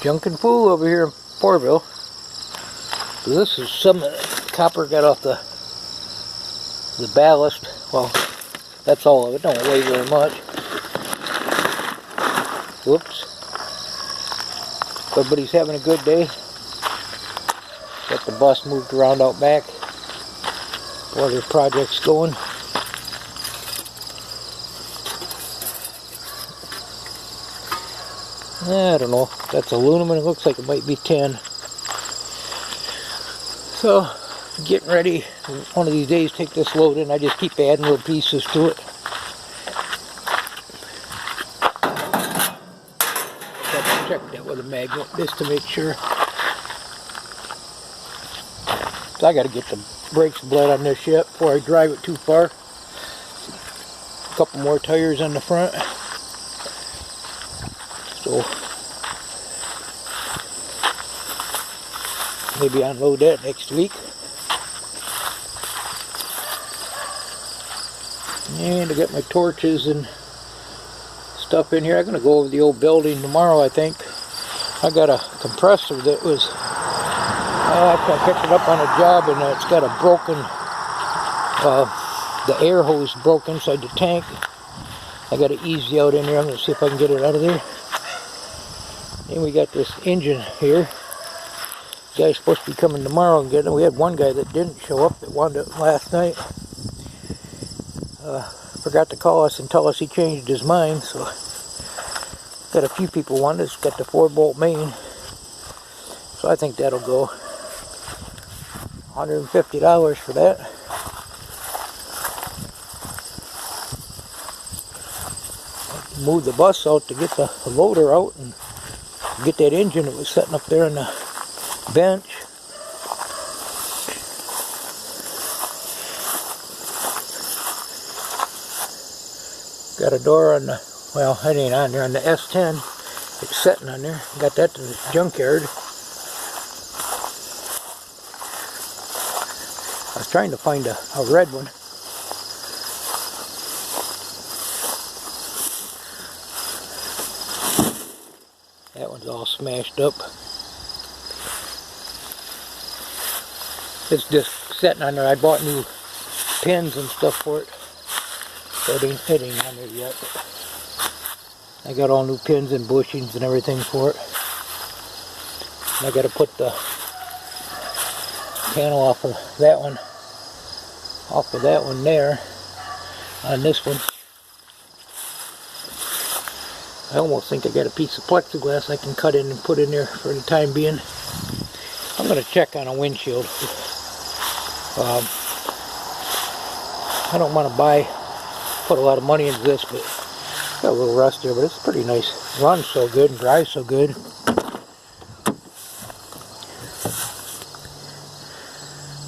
Junkin' Fool over here in Porterville. So this is some of the copper got off the ballast. Well, that's all of it. Don't weigh very much. Whoops. Everybody's having a good day. Got the bus moved around out back. While their project's going. I don't know. That's aluminum. It looks like it might be tin. So, getting ready. One of these days, take this load in. I just keep adding little pieces to it. Got to check that with a magnet just to make sure. So I got to get the brakes bled on this yet before I drive it too far. A couple more tires on the front. So maybe unload that next week. And I got my torches and stuff in here. I'm going to go over the old building tomorrow, I think. I got a compressor that was, I picked it up on a job, and it's got a broken, the air hose broke inside the tank. I got to ease out in there. I'm going to see if I can get it out of there. And we got this engine here. The guy's supposed to be coming tomorrow and getting it. We had one guy that didn't show up that wanted it last night. Forgot to call us and tell us he changed his mind. So got a few people wanting it. It's got the 4-bolt main. So I think that'll go. $150 for that. Move the bus out to get the loader out and get that engine that was sitting up there on the bench. Got a door on the, well, it ain't on there, on the S10. It's sitting on there. Got that to the junkyard. I was trying to find a red one. That one's all smashed up. It's just sitting on there. I bought new pins and stuff for it. So it ain't on there yet. I got all new pins and bushings and everything for it. And I got to put the panel off of that one. Off of that one there. On this one. I almost think I got a piece of plexiglass I can cut in and put in there for the time being. I'm going to check on a windshield. I don't want to put a lot of money into this, but got a little rust there, but it's pretty nice. It runs so good and drives so good.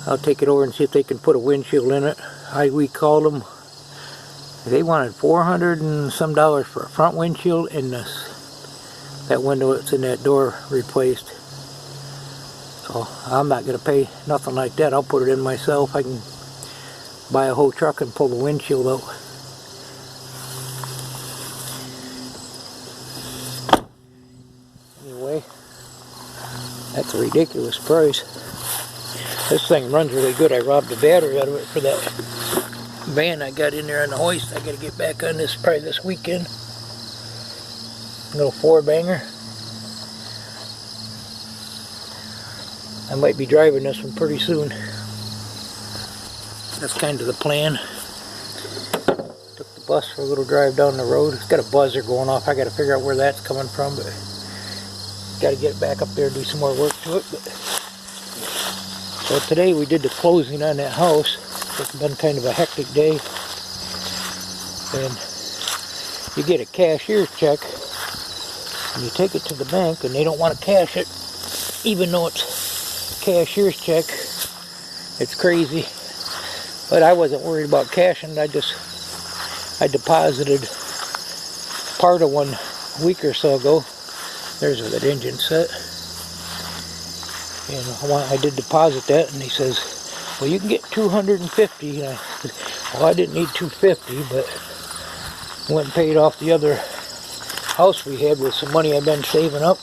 I'll take it over and see if they can put a windshield in it. We called them. They wanted $400 and some for a front windshield and that window that's in that door replaced. So I'm not going to pay nothing like that. I'll put it in myself. I can buy a whole truck and pull the windshield out. Anyway, that's a ridiculous price. This thing runs really good. I robbed the battery out of it for that van I got in there on the hoist. I got to get back on this probably this weekend. A little 4-banger. I might be driving this one pretty soon. That's kind of the plan. Took the bus for a little drive down the road. It's got a buzzer going off. I got to figure out where that's coming from, but got to get it back up there and do some more work to it. But so today we did the closing on that house. It's been kind of a hectic day. And you get a cashier's check and you take it to the bank and they don't want to cash it even though it's a cashier's check. It's crazy. But I wasn't worried about cashing. I deposited part of one a week or so ago. There's where that engine set. And I did deposit that, and he says, well, you can get $250. And I said, well, I didn't need $250, but I went and paid off the other house we had with some money I've been saving up.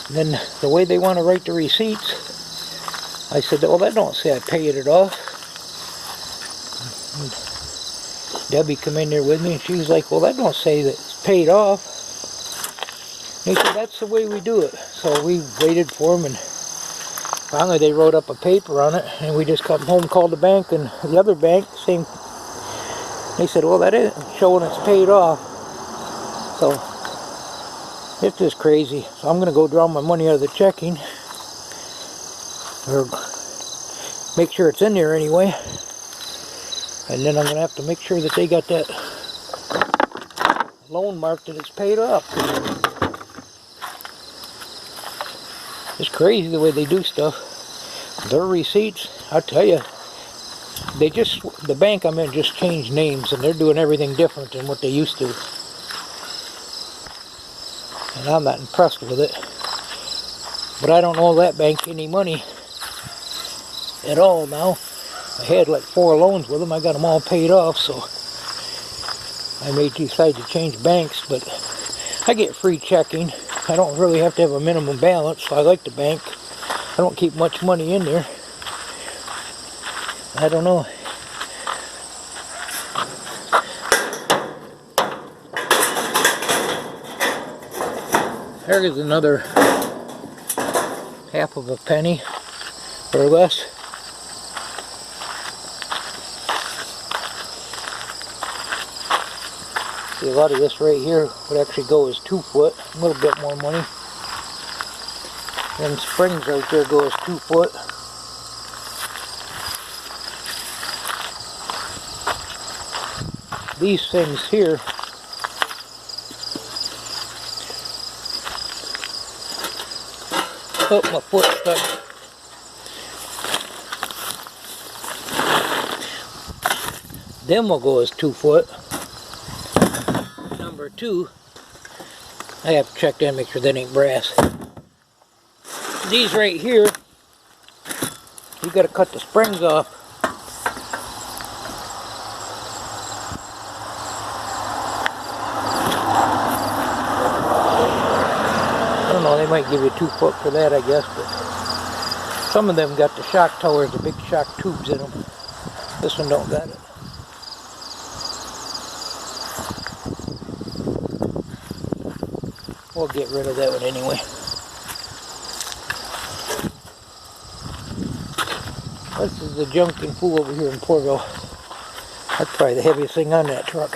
And then the way they want to write the receipts, I said, well, that don't say I paid it off. And Debbie come in there with me, and she was like, well, that don't say that it's paid off. And he said, that's the way we do it. So we waited for them, and finally they wrote up a paper on it, and we just come home, called the bank, and the other bank, same. They said, well, that isn't showing it's paid off. So it's just crazy. So I'm going to go draw my money out of the checking, or make sure it's in there anyway. And then I'm going to have to make sure that they got that loan marked that it's paid off. It's crazy the way they do stuff. Their receipts, I'll tell you, the bank I'm in just changed names, and they're doing everything different than what they used to. And I'm not impressed with it. But I don't owe that bank any money at all now. I had like 4 loans with them. I got them all paid off, so I may decide to change banks, but I get free checking. I don't really have to have a minimum balance, so I like the bank. I don't keep much money in there. I don't know. There's another half of a penny or less. See, a lot of this right here would actually go as 2 foot, a little bit more money. And springs right there go as 2 foot. These things here, oh, my foot stuck. Them will go as 2 foot. Number 2, I have to check that and make sure that ain't brass. These right here, you got to cut the springs off. I don't know, they might give you 2 foot for that, I guess, but some of them got the shock towers, the big shock tubes in them. This one don't got it. We'll get rid of that one anyway. This is the junking pool over here in Portville. That's probably the heaviest thing on that truck.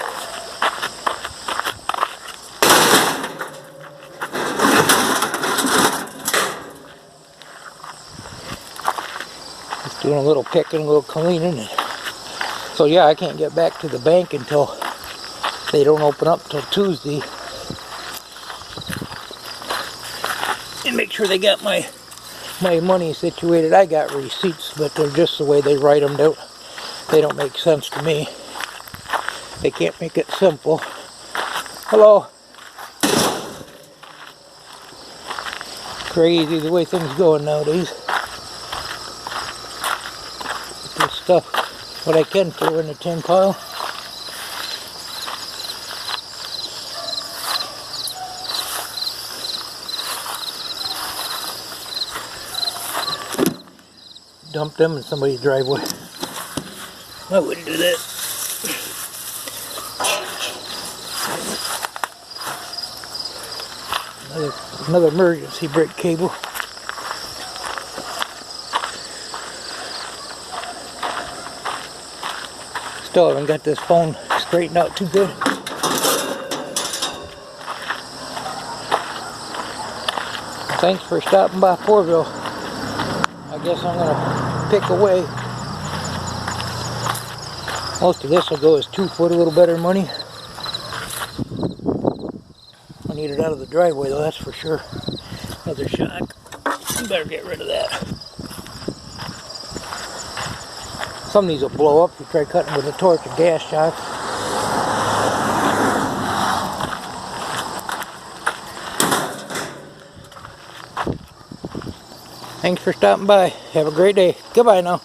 Just doing a little picking, a little cleaning. So yeah, I can't get back to the bank until they don't open up till Tuesday. And make sure they got my money situated. I got receipts, but they're just the way they write them. They don't make sense to me. They can't make it simple. Hello. Crazy the way things going nowadays. This stuff, what I can throw in the tin pile. Dump them in somebody's driveway. I wouldn't do that. Another emergency brake cable. Still haven't got this phone straightened out too good. Thanks for stopping by Portville. I guess I'm going to pick away. Most of this will go as 2 foot, a little better money. I need it out of the driveway though, that's for sure. Another shock. You better get rid of that. Some of these will blow up if you try cutting with a torch or gas shock. Thanks for stopping by. Have a great day. Goodbye now.